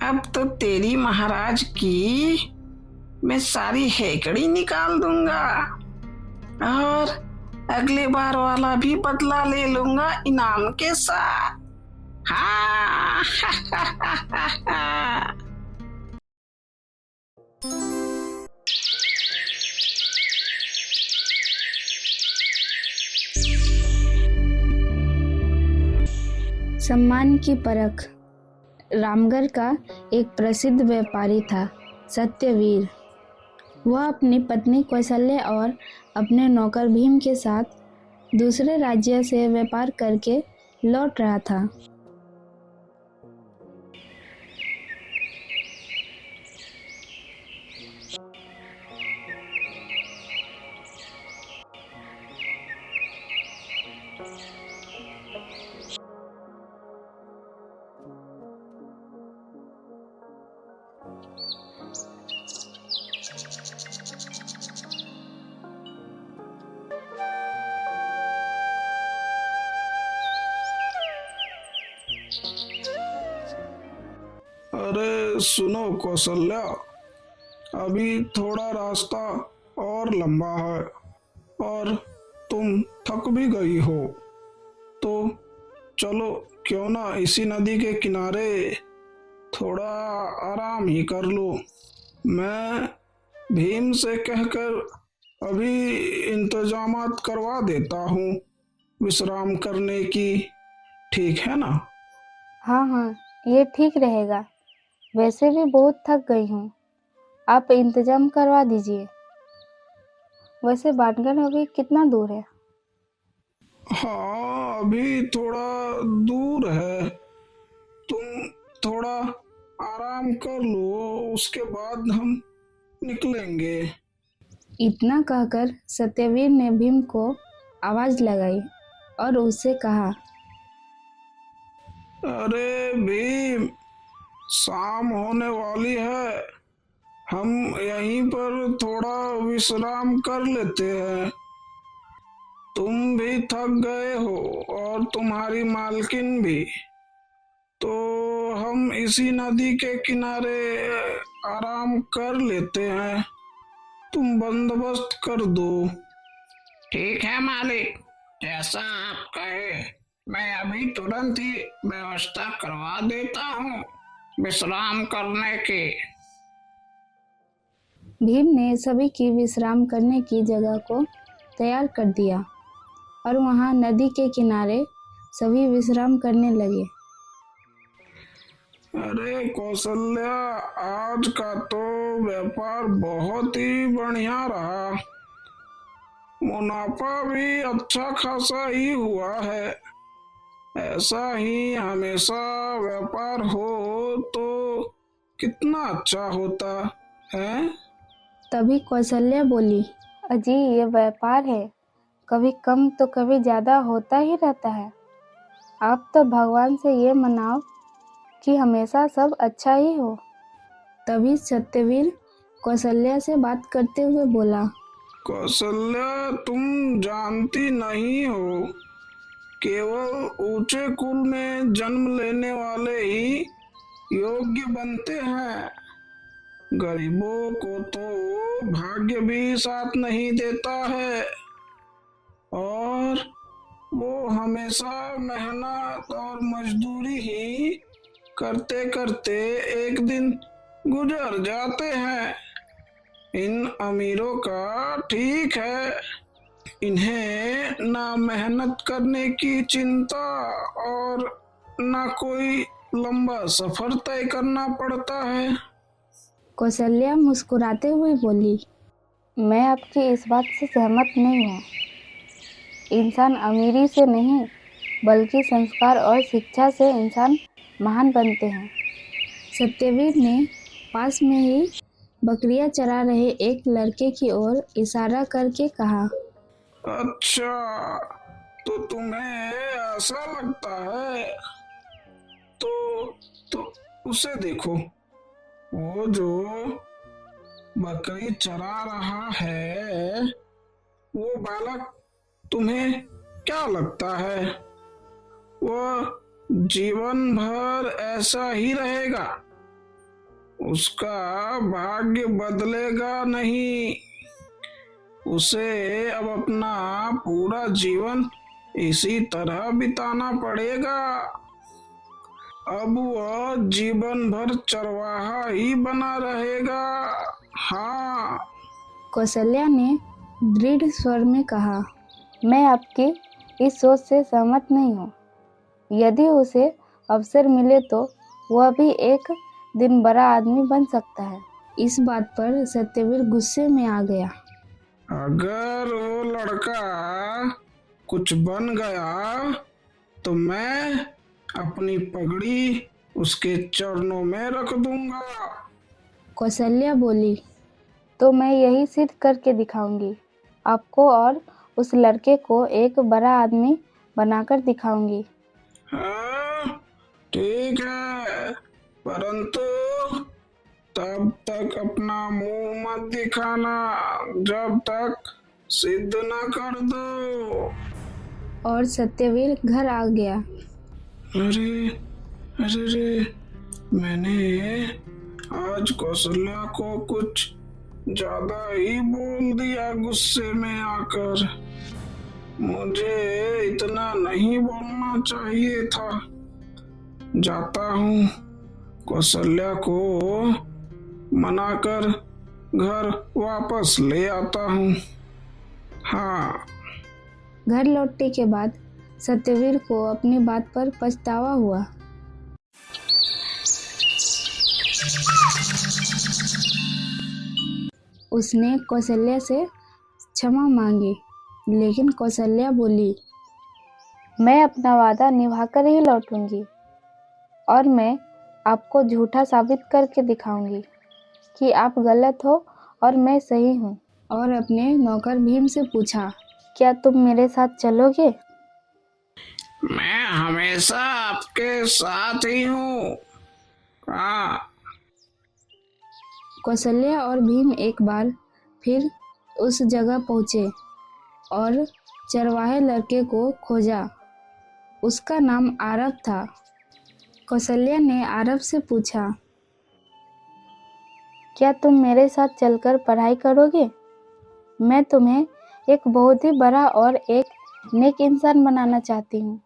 अब तो तेरी महाराज की मैं सारी हेकड़ी निकाल दूंगा और अगले बार वाला भी बदला ले लूंगा इनाम के साथ। हाँ। सम्मान की परख। रामगढ़ का एक प्रसिद्ध व्यापारी था सत्यवीर। वह अपनी पत्नी कौशल्या और अपने नौकर भीम के साथ दूसरे राज्य से व्यापार करके लौट रहा था। अरे सुनो कौशल्या, अभी थोड़ा रास्ता और लंबा है और तुम थक भी गई हो, तो चलो क्यों ना इसी नदी के किनारे थोड़ा आराम ही कर लो। मैं भीम से कहकर अभी इंतजामात करवा देता हूँ विश्राम करने की, ठीक है ना? हाँ हाँ, ये ठीक रहेगा। वैसे भी बहुत थक गई हूँ, आप इंतजाम करवा दीजिए। वैसे बाटगढ़ अभी कितना दूर है? हाँ, अभी थोड़ा दूर है। तुम थोड़ा आराम कर लो, उसके बाद हम निकलेंगे। इतना कहकर सत्यवीर ने भीम को आवाज लगाई और उससे कहा, अरे भीम, शाम होने वाली है, हम यहीं पर थोड़ा विश्राम कर लेते हैं। तुम भी थक गए हो और तुम्हारी मालकिन भी, तो हम इसी नदी के किनारे आराम कर लेते हैं। तुम बंदोबस्त कर दो। ठीक है मालिक, जैसा आप कहे मैं अभी तुरंत ही व्यवस्था करवा देता हूँ विश्राम करने की। भीम ने सभी की विश्राम करने की जगह को तैयार कर दिया और वहां नदी के किनारे सभी विश्राम करने लगे। अरे कौशल्या, आज का तो व्यापार बहुत ही बढ़िया रहा। मुनाफा भी अच्छा खासा ही हुआ है। ऐसा ही हमेशा व्यापार हो तो कितना अच्छा होता है। तभी कौशल्या बोली, अजी ये व्यापार है, कभी कम तो कभी ज्यादा होता ही रहता है। आप तो भगवान से ये मनाओ कि हमेशा सब अच्छा ही हो। तभी सत्यवीर कौशल्या से बात करते हुए बोला, कौशल्या, तुम जानती नहीं हो, केवल ऊंचे कुल में जन्म लेने वाले ही योग्य बनते हैं। गरीबों को तो भाग्य भी साथ नहीं देता है और वो हमेशा मेहनत और मजदूरी ही करते करते एक दिन गुजर जाते हैं। इन अमीरों का ठीक है, इन्हें ना मेहनत करने की चिंता और ना कोई लंबा सफर तय करना पड़ता है। कौशल्या मुस्कुराते हुए बोली, मैं आपकी इस बात से सहमत नहीं हूँ। इंसान अमीरी से नहीं बल्कि संस्कार और शिक्षा से इंसान महान बनते हैं। सत्यवीर ने पास में ही बकरियां चरा रहे एक लड़के की ओर इशारा करके कहा, अच्छा, तो तुम्हें ऐसा लगता है? तो तो उसे देखो, वो जो बकरी चरा रहा है, वो बालक तुम्हें क्या लगता है? वह जीवन भर ऐसा ही रहेगा उसका भाग्य बदलेगा नहीं। उसे अब अपना पूरा जीवन इसी तरह बिताना पड़ेगा। अब वह जीवन भर चरवाहा ही बना रहेगा। हाँ। कौशल्या ने दृढ़ स्वर में कहा, मैं आपकी इस सोच से सहमत नहीं हूँ। यदि उसे अवसर मिले तो वह भी एक दिन बड़ा आदमी बन सकता है। इस बात पर सत्यवीर गुस्से में आ गया। अगर वो लड़का कुछ बन गया तो मैं अपनी पगड़ी उसके चरणों में रख दूंगा। कौशल्या बोली, तो मैं यही सिद्ध करके दिखाऊंगी आपको और उस लड़के को एक बड़ा आदमी बनाकर दिखाऊंगी। हाँ, ठीक है, परंतु तब तक अपना मुंह मत दिखाना जब तक सिद्ध न कर दो। और सत्यवीर घर आ गया। अरे अरे रे, मैंने आज कौशल्या को कुछ ज्यादा ही बोल दिया गुस्से में आकर। मुझे इतना नहीं बोलना चाहिए था। जाता हूँ, कौशल्या को मनाकर घर वापस ले आता हूँ। हाँ। घर लौटने के बाद सत्यवीर को अपनी बात पर पछतावा हुआ। उसने कौशल्या से क्षमा मांगी, लेकिन कौशल्या बोली, मैं अपना वादा निभाकर ही लौटूंगी और मैं आपको झूठा साबित करके दिखाऊंगी कि आप गलत हो और मैं सही हूँ। और अपने नौकर भीम से पूछा, क्या तुम मेरे साथ चलोगे? मैं हमेशा आपके साथ ही हूँ। हाँ। कौशल्या और भीम एक बार फिर उस जगह पहुँचे और चरवाहे लड़के को खोजा। उसका नाम आरव था। कौशल्या ने आरव से पूछा, क्या तुम मेरे साथ चलकर पढ़ाई करोगे? मैं तुम्हें एक बहुत ही बड़ा और एक नेक इंसान बनाना चाहती हूँ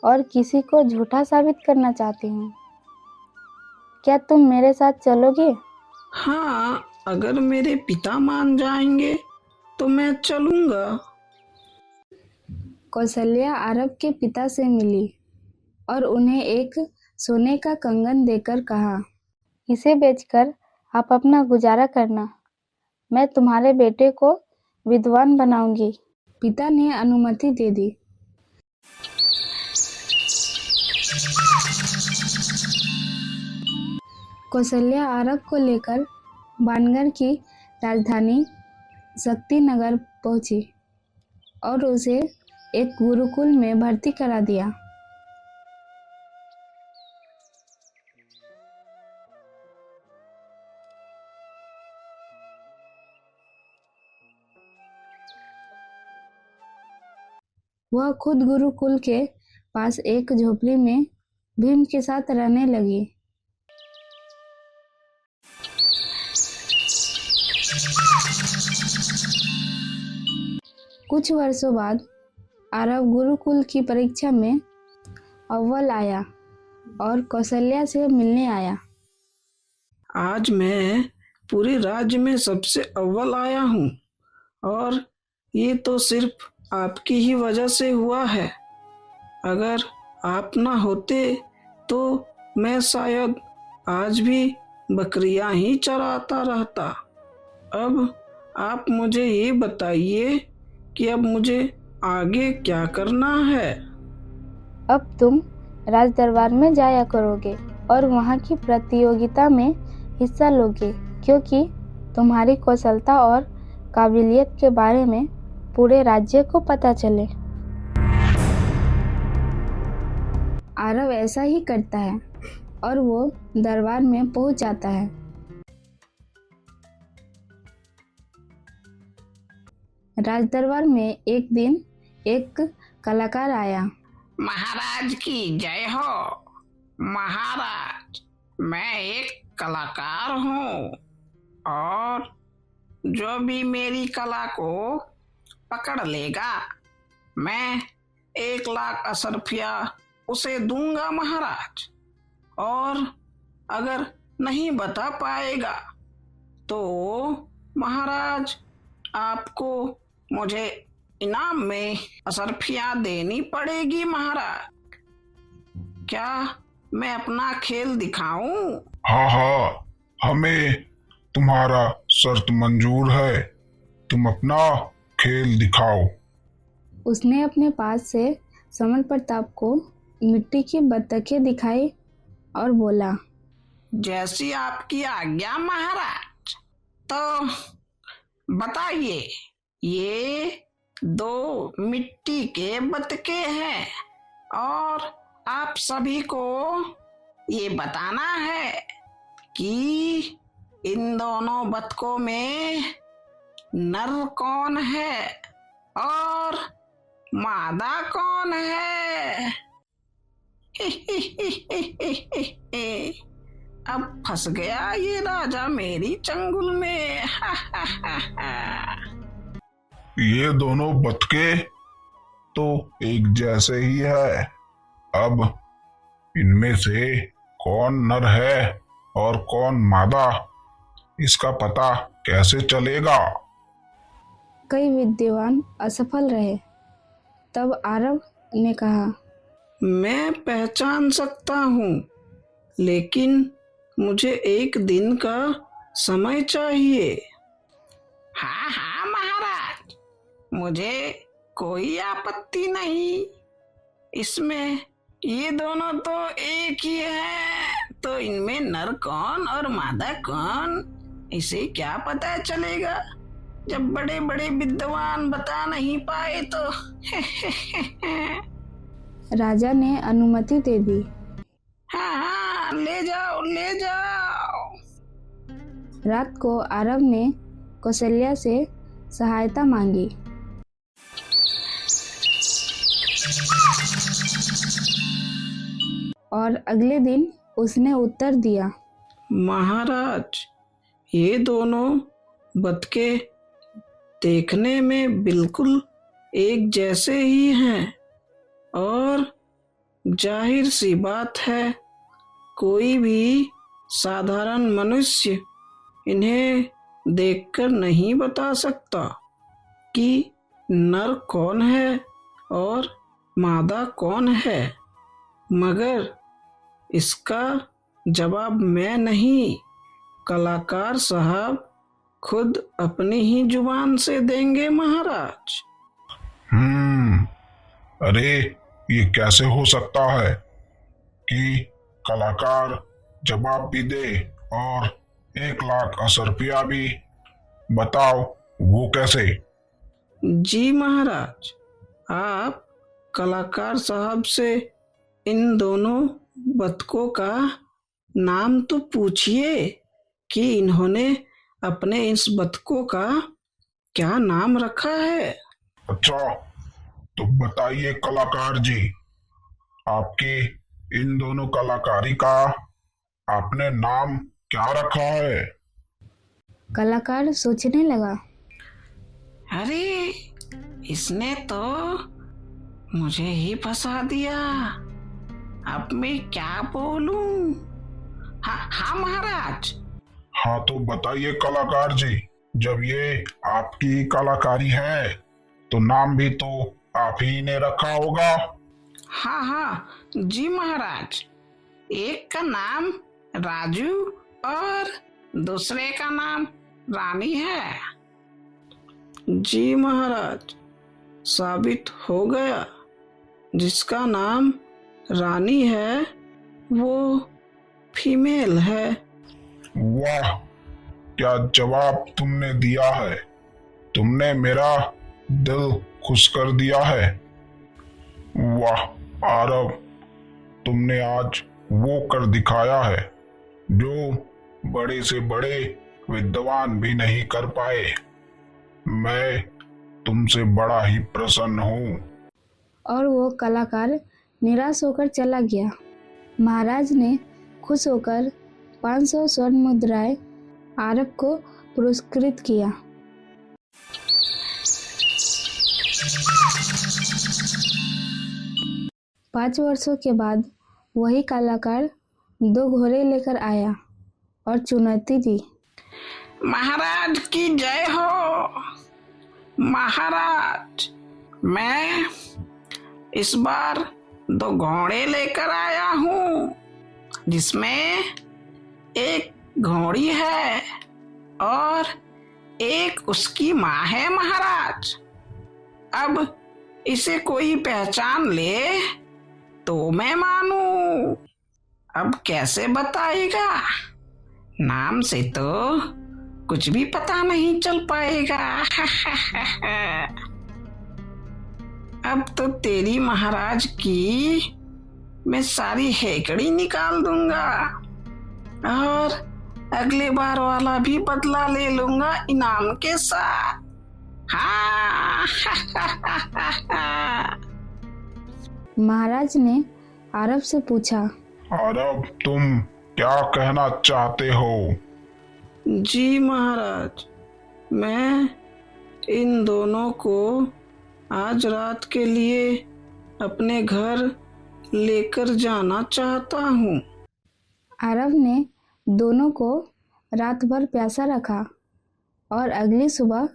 और किसी को झूठा साबित करना चाहती हूँ। क्या तुम मेरे साथ चलोगे? हाँ, अगर मेरे पिता मान जाएंगे तो मैं चलूंगा। कौशल्या आरव के पिता से मिली और उन्हें एक सोने का कंगन देकर कहा, इसे बेचकर आप अपना गुजारा करना। मैं तुम्हारे बेटे को विद्वान बनाऊंगी। पिता ने अनुमति दे दी। कौशल्या आरव को लेकर बानगढ़ की राजधानी शक्तिनगर पहुंची और उसे एक गुरुकुल में भर्ती करा दिया। वह खुद गुरुकुल के पास एक झोपड़ी में भीम के साथ रहने लगी। कुछ वर्षों बाद आरव गुरुकुल की परीक्षा में अव्वल आया और कौशल्या से मिलने आया। आज मैं पूरे राज्य में सबसे अव्वल आया हूँ और ये तो सिर्फ आपकी ही वजह से हुआ है। अगर आप ना होते तो मैं शायद आज भी बकरियां ही चराता रहता। अब आप मुझे ये बताइए कि अब मुझे आगे क्या करना है। अब तुम राज दरबार में जाया करोगे और वहाँ की प्रतियोगिता में हिस्सा लोगे, क्योंकि तुम्हारी कौशलता और काबिलियत के बारे में पूरे राज्य को पता चले। आरव ऐसा ही करता है और वो दरबार में पहुंच जाता है। राज दरबार में एक दिन एक कलाकार आया। महाराज की जय हो। महाराज, मैं एक कलाकार हूँ और जो भी मेरी कला को पकड़ लेगा मैं 1 लाख असरफिया उसे दूंगा महाराज। और अगर नहीं बता पाएगा तो महाराज आपको मुझे इनाम में असरफिया देनी पड़ेगी महाराज। क्या मैं अपना खेल दिखाऊं? हाँ हाँ, हमें तुम्हारा शर्त मंजूर है। तुम अपना खेल दिखाओ। उसने अपने पास से समर प्रताप को मिट्टी की बत्तखें दिखाई और बोला, जैसी आपकी आज्ञा महाराज। तो बताइए, ये 2 मिट्टी के बतके हैं और आप सभी को ये बताना है कि इन दोनों बतकों में नर कौन है और मादा कौन है। अब फंस गया ये राजा मेरी चंगुल में। ये दोनों बतके तो एक जैसे ही है। अब इनमें से कौन नर है और कौन मादा, इसका पता कैसे चलेगा? कई विद्वान असफल रहे। तब आरव ने कहा, मैं पहचान सकता हूँ, लेकिन मुझे 1 दिन का समय चाहिए। हाँ हाँ महाराज, मुझे कोई आपत्ति नहीं। इसमें ये दोनों तो एक ही हैं, तो इनमें नर कौन और मादा कौन, इसे क्या पता चलेगा जब बड़े बड़े विद्वान बता नहीं पाए तो। राजा ने अनुमति दे दी। हाँ हाँ, ले जाओ ले जाओ। रात को आरव ने कौशल्या से सहायता मांगी। और अगले दिन उसने उत्तर दिया, महाराज, ये दोनों बतके देखने में बिल्कुल एक जैसे ही हैं और जाहिर सी बात है, कोई भी साधारण मनुष्य इन्हें देखकर नहीं बता सकता कि नर कौन है और मादा कौन है। मगर इसका जवाब मैं नहीं, कलाकार साहब खुद अपनी ही जुबान से देंगे महाराज। अरे ये कैसे हो सकता है कि कलाकार जवाब भी दे और 1 लाख असरफिया भी? बताओ वो कैसे? जी महाराज, आप कलाकार साहब से इन दोनों बतकों का नाम तो पूछिए कि इन्होंने अपने इस बतकों का क्या नाम रखा है। अच्छा, तो बताइए कलाकार जी, आपकी इन दोनों कलाकारी का आपने नाम क्या रखा है? कलाकार सोचने लगा। अरे इसने तो मुझे ही फंसा दिया, अब मैं क्या बोलूं। हाँ महाराज। हाँ तो बताइए कलाकार जी, जब ये आपकी कलाकारी है तो नाम भी तो आप ही ने रखा होगा। हाँ जी महाराज, एक का नाम राजू और दूसरे का नाम रानी है। जी महाराज, साबित हो गया, जिसका नाम रानी है वो फीमेल है। वाह, क्या जवाब तुमने दिया है। तुमने मेरा दिल खुश कर दिया है। वाह आरव, तुमने आज वो कर दिखाया है जो बड़े से बड़े विद्वान भी नहीं कर पाए। मैं तुमसे बड़ा ही प्रसन्न हूँ। और वो कलाकार निराश होकर चला गया। महाराज ने खुश होकर 500 स्वर्ण मुद्राएं आरब को पुरस्कृत किया। पाँच वर्षों के बाद वही कलाकार 2 घोड़े लेकर आया और चुनौती दी। महाराज की जय हो। महाराज, मैं इस बार 2 घोड़े लेकर आया हूँ, जिसमें एक घोड़ी है और एक उसकी माँ है। महाराज, अब इसे कोई पहचान ले तो मैं मानूं। अब कैसे बताएगा? नाम से तो कुछ भी पता नहीं चल पाएगा। अब तो तेरी महाराज की मैं सारी हेकड़ी निकाल दूंगा और अगले बार वाला भी बदला ले लूंगा इनाम के साथ। हाँ। महाराज ने आरब से पूछा, अरब, तुम क्या कहना चाहते हो? जी महाराज, मैं इन दोनों को आज रात के लिए अपने घर लेकर जाना चाहता हूँ। आरब ने दोनों को रात भर प्यासा रखा और अगली सुबह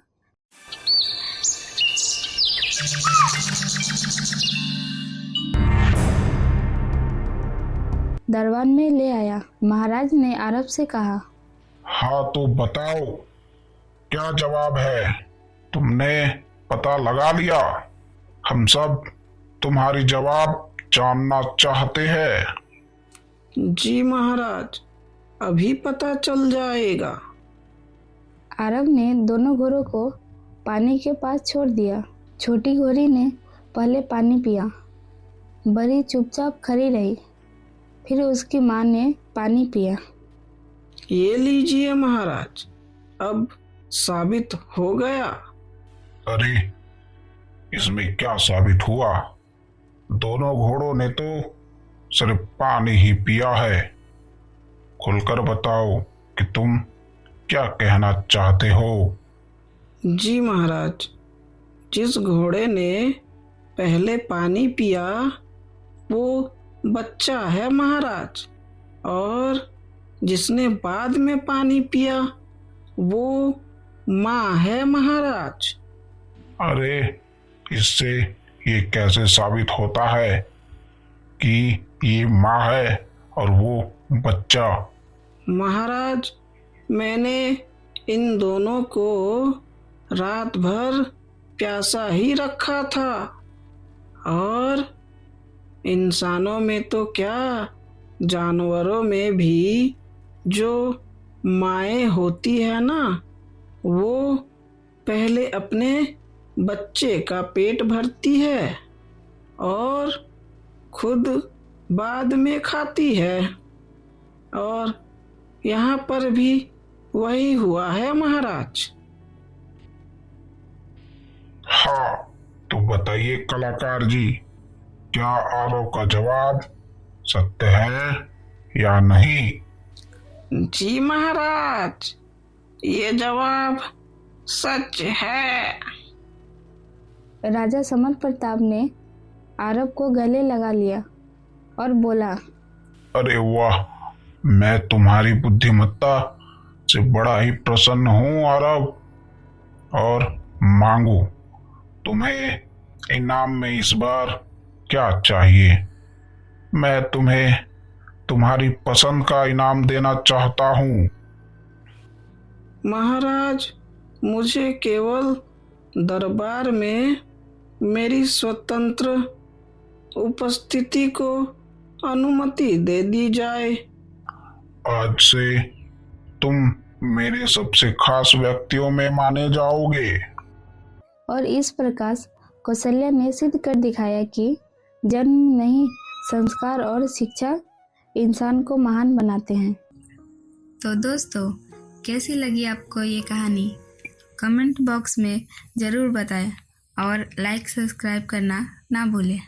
दरबार में ले आया। महाराज ने आरब से कहा, हाँ, तो बताओ क्या जवाब है? तुमने पता लगा लिया? हम सब तुम्हारी जवाब जानना चाहते हैं। जी महाराज, अभी पता चल जाएगा। आरब ने दोनों घोड़ों को पानी के पास छोड़ दिया। छोटी घोड़ी ने पहले पानी पिया, बड़ी चुपचाप खड़ी रही। फिर उसकी माँ ने पानी पिया। ये लीजिए महाराज, अब साबित हो गया। अरे, इसमें क्या साबित हुआ? दोनों घोड़ों ने तो सिर्फ पानी ही पिया है। खुलकर बताओ कि तुम क्या कहना चाहते हो। जी महाराज, जिस घोड़े ने पहले पानी पिया वो बच्चा है महाराज, और जिसने बाद में पानी पिया वो माँ है महाराज। अरे, इससे ये कैसे साबित होता है कि ये माँ है और वो बच्चा? महाराज, मैंने इन दोनों को रात भर प्यासा ही रखा था, और इंसानों में तो क्या, जानवरों में भी जो माएँ होती है ना, वो पहले अपने बच्चे का पेट भरती है और खुद बाद में खाती है, और यहाँ पर भी वही हुआ है महाराज। हाँ, तो बताइए कलाकार जी, क्या आरव का जवाब सत्य है या नहीं? जी महाराज, ये जवाब सच है। राजा समर प्रताप ने आरब को गले लगा लिया और बोला, अरे वाह, मैं तुम्हारी बुद्धिमत्ता से बड़ा ही प्रसन्न हूँ आरव, और मांगो, तुम्हें इनाम में इस बार क्या चाहिए? मैं तुम्हें तुम्हारी पसंद का इनाम देना चाहता हूँ। महाराज, मुझे केवल दरबार में मेरी स्वतंत्र उपस्थिति को अनुमति दे दी जाए। आज से तुम मेरे सबसे खास व्यक्तियों में माने जाओगे। और इस प्रकार कौशल्या ने सिद्ध कर दिखाया कि जन्म नहीं, संस्कार और शिक्षा इंसान को महान बनाते हैं। तो दोस्तों, कैसी लगी आपको ये कहानी? कमेंट बॉक्स में ज़रूर बताएं और लाइक सब्सक्राइब करना ना भूलें।